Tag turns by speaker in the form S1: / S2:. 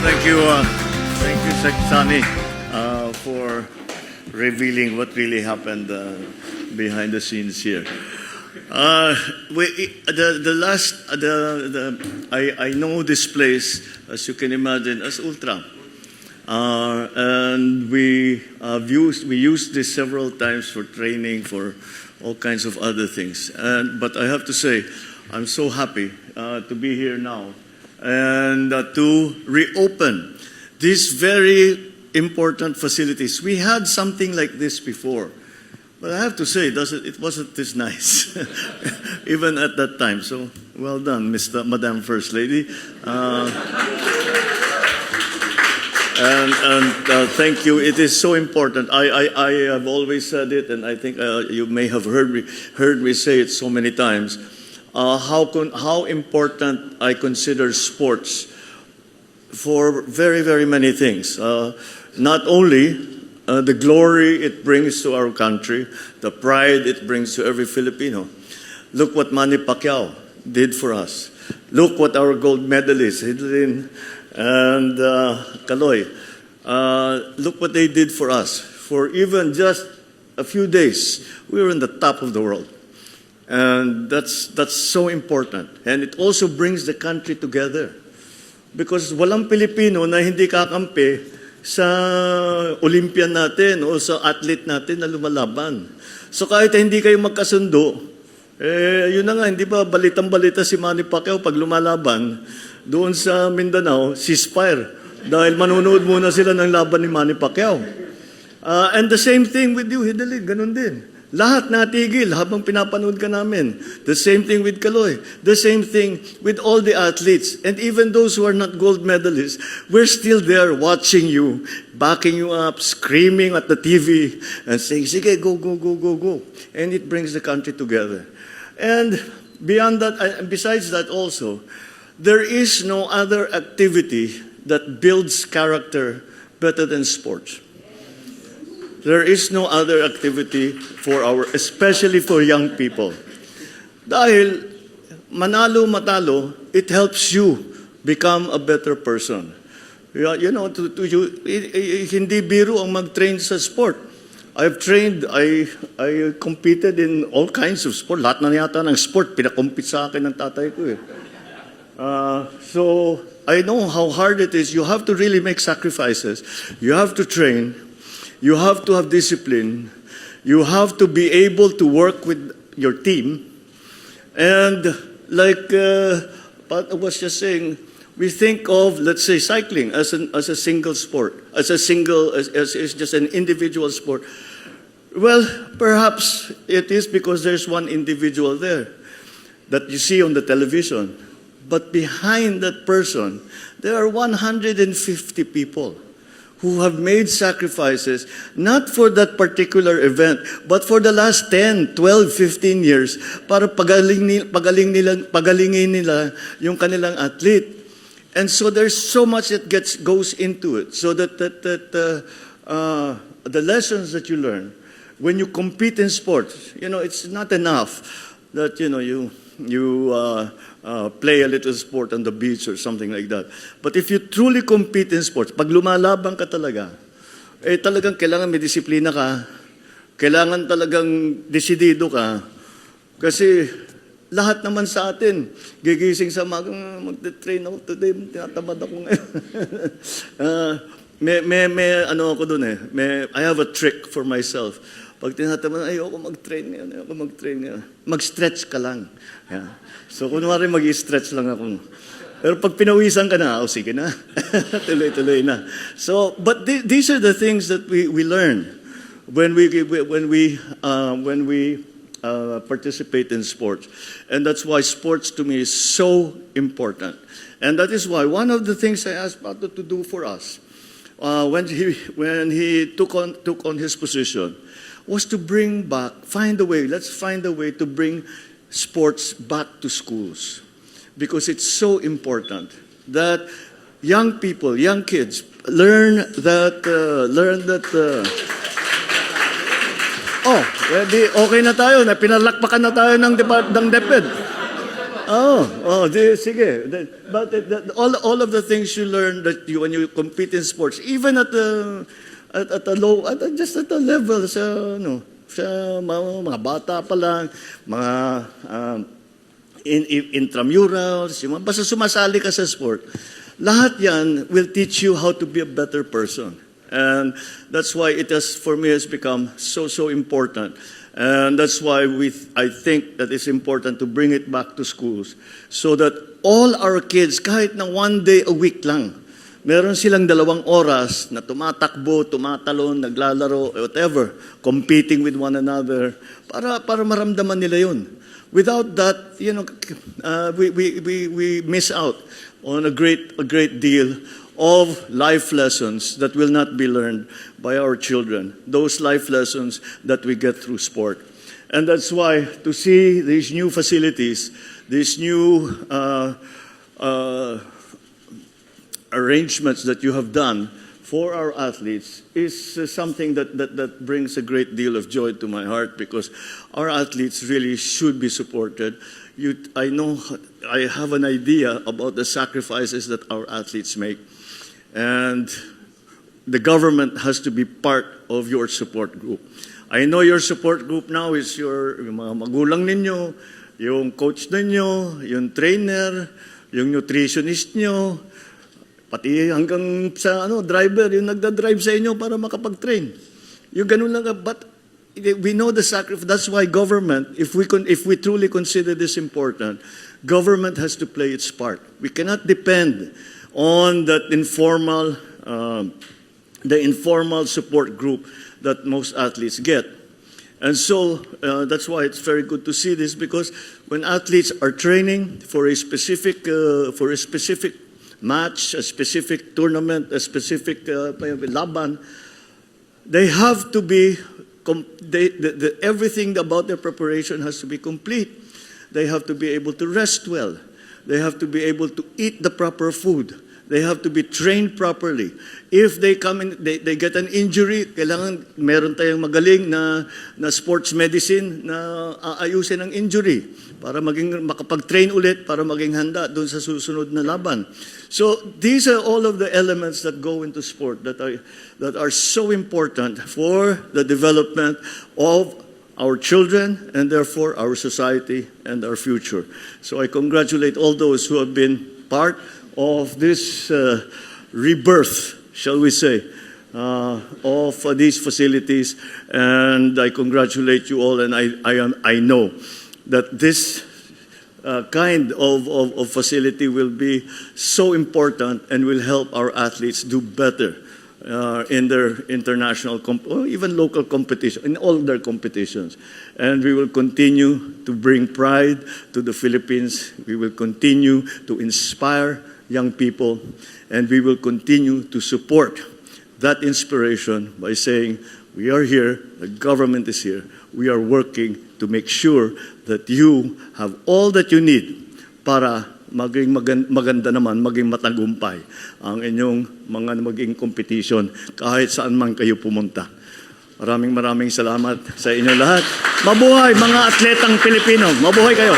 S1: Thank you, Sani, for revealing what really happened behind the scenes here. I know this place, as you can imagine, as Ultra, and we used this several times for training, for all kinds of other things. But I have to say, I'm so happy to be here now and to reopen these very important facilities. We had something like this before, but I have to say, it wasn't this nice, even at that time. So, well done, Madam First Lady. And thank you. It is so important. I have always said it, and I think you may have heard me say it so many times. How important I consider sports for very, very many things. Not only the glory it brings to our country, the pride it brings to every Filipino. Look what Manny Pacquiao did for us. Look what our gold medalists, Hidlin and Kaloy, look what they did for us. For even just a few days, we were in the top of the world. And that's so important. And it also brings the country together. Because walang Pilipino na hindi kakampi sa Olympian natin o sa athlete natin na lumalaban. So kahit hindi kayo magkasundo, yun na nga, hindi ba balitang-balita si Manny Pacquiao pag lumalaban doon sa Mindanao, ceasefire. Dahil manunood muna sila ng laban ni Manny Pacquiao. And the same thing with you, Hidalig, ganun din. Lahat natigil habang pinapanood ka namin. The same thing with Kaloy. The same thing with all the athletes. And even those who are not gold medalists, we're still there watching you, backing you up, screaming at the TV, and saying, sige, go, go, go, go, go. And it brings the country together. And beyond that, besides that also, there is no other activity that builds character better than sports. There is no other activity especially for young people. Dahil manalo matalo, it helps you become a better person. You know, hindi biro ang mag-train sa sport. I've trained, I competed in all kinds of sport. Lahat na yata ng sport, pinakompete sa akin ng tatay ko eh. So, I know how hard it is. You have to really make sacrifices. You have to train. You have to have discipline. You have to be able to work with your team. And like Pat was just saying, we think of, let's say, cycling as a single sport, as just an individual sport. Well, perhaps it is because there's one individual there that you see on the television. But behind that person, there are 150 people who have made sacrifices, not for that particular event, but for the last 10, 12, 15 years, para pagalingin nila yung kanilang athlete. And so there's so much that goes into it. So that the lessons that you learn when you compete in sports, you know, it's not enough that, you know, you play a little sport on the beach or something like that. But if you truly compete in sports, pag lumalaban ka talaga, talagang kailangan may disiplina ka, kailangan talagang desidido ka, kasi lahat naman sa atin, gigising sa mag-train ako today, tinatamad ako ngayon. Ano ako dun eh, I have a trick for myself. Pag tinatamad, ayoko mag-train ngayon, mag-stretch ka lang. Yeah. So, kunwari mag-i-stretch lang ako. Pero pag pinawisan ka na, sige na. Tuloy-tuloy na. So, but these are the things that we learn when we participate in sports. And that's why sports to me is so important. And that is why one of the things I asked Pato to do for us when he took on his position was to let's find a way to bring sports back to schools, because it's so important that young people, young kids learn that ready, okay na tayo, pinalakpakan na tayo ng DepEd. Sige. But all of the things you learn that you when you compete in sports, even at a low, just at a level sa mga bata pa lang, mga intramurals, yung basta sumasali ka sa sport. Lahat yan will teach you how to be a better person. And that's why for me, has become so important. And that's why I think that it's important to bring it back to schools so that all our kids, kahit na one day a week lang, meron silang 2 oras na tumatakbo, tumatalon, naglalaro, whatever, competing with one another, para maramdaman nila yun. Without that, we miss out on a great deal of life lessons that will not be learned by our children, those life lessons that we get through sport. And that's why to see these new facilities, these new arrangements that you have done for our athletes is something that brings a great deal of joy to my heart, because our athletes really should be supported. I know, I have an idea about the sacrifices that our athletes make. And the government has to be part of your support group. I know your support group now is yung mga magulang ninyo, yung coach ninyo, yung trainer, yung nutritionist nyo, pati hanggang sa driver, yung nagda-drive sa inyo para makapag-train. Yung ganun lang. But we know the sacrifice. That's why government, if we truly consider this important, government has to play its part. We cannot depend on that informal support group that most athletes get. And so that's why it's very good to see this, because when athletes are training for a specific match, a specific tournament, a specific laban, they have to be, everything about their preparation has to be complete. They have to be able to rest well. They have to be able to eat the proper food. They have to be trained properly. If they come in, they get an injury, kailangan meron tayong magaling na sports medicine na aayusin ang injury para makapag-train ulit, para maging handa doon sa susunod na laban. So these are all of the elements that go into sport that are so important for the development of our children and therefore our society and our future. So I congratulate all those who have been part of this rebirth, shall we say, of these facilities, and I congratulate you all. And I know that this kind of facility will be so important and will help our athletes do better in their international or even local competition, in all their competitions. And we will continue to bring pride to the Philippines. We will continue to inspire young people, and we will continue to support that inspiration by saying, we are here, the government is here, we are working to make sure that you have all that you need para maging maganda naman, maging matagumpay ang inyong maging competition kahit saan man kayo pumunta. Maraming salamat sa inyo lahat. Mabuhay mga atletang Pilipino. Mabuhay kayo.